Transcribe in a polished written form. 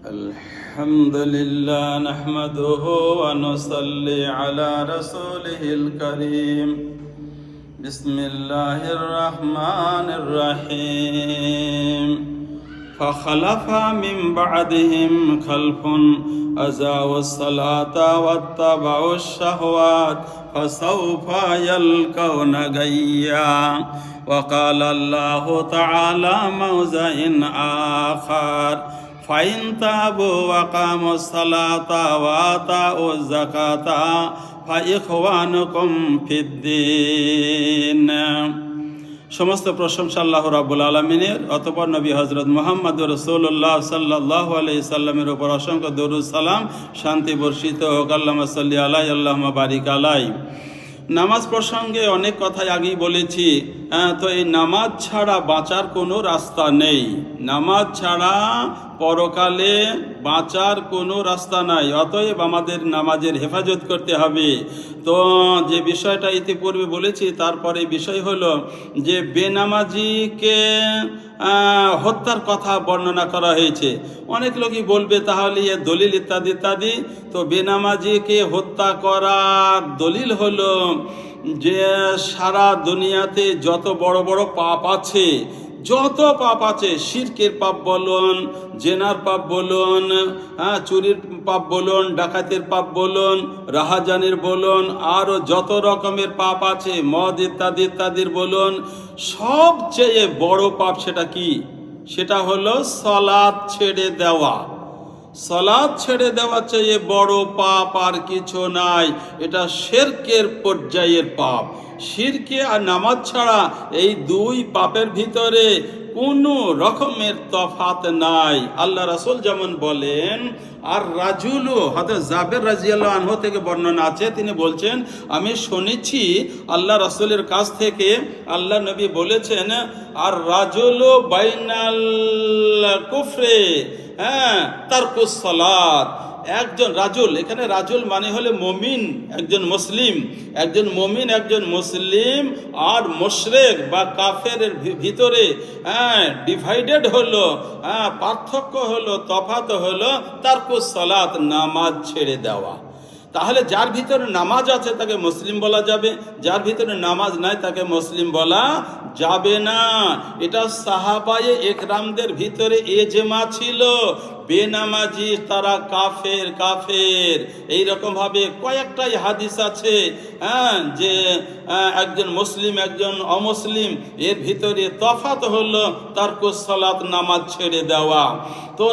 الحمد لله نحمده ونصلي على رسوله الكريم بسم الله الرحمن الرحيم فخلف من بعدهم خلف أضاعوا الصلاة واتبعوا الشهوات فسوف يلقون غيا وقال الله تعالى موضع آخر فإن تابوا وقاموا الصلاة وآتوا الزكاة فإخوانكم في الدين। সমস্ত প্রশংসা আল্লাহ রাব্বুল আলামিনের, অতঃপর নবী হযরত মুহাম্মদ রাসূলুল্লাহ সাল্লাল্লাহু আলাইহি সাল্লামের উপর অসংখ্য দরুদ সালাম শান্তি বর্ষিত হোক। আল্লাহুম্মা সাল্লি আলাইহি আল্লাহুম্মা বারিক আলাইহি। নামাজ প্রসঙ্গে অনেক কথাই আগেই বলেছি। তো এই নামাজ ছাড়া বাঁচার কোনো রাস্তা নেই, নামাজ ছাড়া পরকালে বাঁচার কোনো রাস্তা নাই। অতএব আমাদের নামাজের হেফাজত করতে হবে। তো যে বিষয়টা ইতিপূর্বে বলেছি, তারপরে বিষয় হলো যে বেনামাজিকে হত্যার কথা বর্ণনা করা হয়েছে। অনেক লোকই বলবে তাহলে এ দলিল ইত্যাদি ইত্যাদি। তো বেনামাজিকে হত্যা করার দলিল হলো যে সারা দুনিয়াতে যত বড় বড় পাপ আছে, যত পাপ আছে, শিরকের পাপ বলুন, জেনার পাপ বলুন, চুরির পাপ বলুন, ডাকাতের পাপ বলুন, রাহাজানির বলুন, আরও যত রকমের পাপ আছে, মদ ইত্যাদি ইত্যাদির বলুন, সবচেয়ে বড় পাপ সেটা কি? সেটা হলো সালাত ছেড়ে দেওয়া। সালাত ছেড়ে দেওয়া চেয়ে বড় পাপ আর কিছু নাই। এটা শিরকের পর্যায়ের পাপ। শিরকে আর নামাজ ছাড়া এই দুই পাপের ভিতরে কোনো রকমের তফাত নাই। আল্লাহ রাসূল যেমন বলেন, আর রাজুলু, হযরত জাবের রাদিয়াল্লাহু আনহু থেকে বর্ণনা আছে, তিনি বলছেন আমি শুনেছি আল্লাহ রাসূলের কাছ থেকে, আল্লাহ নবী বলেছেন, আর রাজুলু বাইনাল কুফরে তারকুস সালাত। একজন রাজুল, এখানে রাজুল মানে হলো মমিন, একজন মুসলিম, একজন মমিন, একজন মুসলিম আর মুশরিক বা কাফেরের ভিতরে ডিভাইডেড হলো, পার্থক্য হলো, তফাৎ হলো তারকুস সালাত, নামাজ ছেড়ে দেওয়া। তাহলে যার ভিতরে নামাজ আছে তাকে মুসলিম বলা যাবে, যার ভিতরে নামাজ নাই তাকে মুসলিম বলা যাবে না। এটা সাহাবায়ে একরামদের ভিতরে এজমা ছিল, বেনামাজি তারা কাফের কাফের। এইরকম ভাবে কয়েকটাই হাদিস আছে যে একজন মুসলিম একজন অমুসলিম, এর ভিতরে তফাৎ হলো তারকুস সালাত, নামাজ ছেড়ে দেওয়া। তো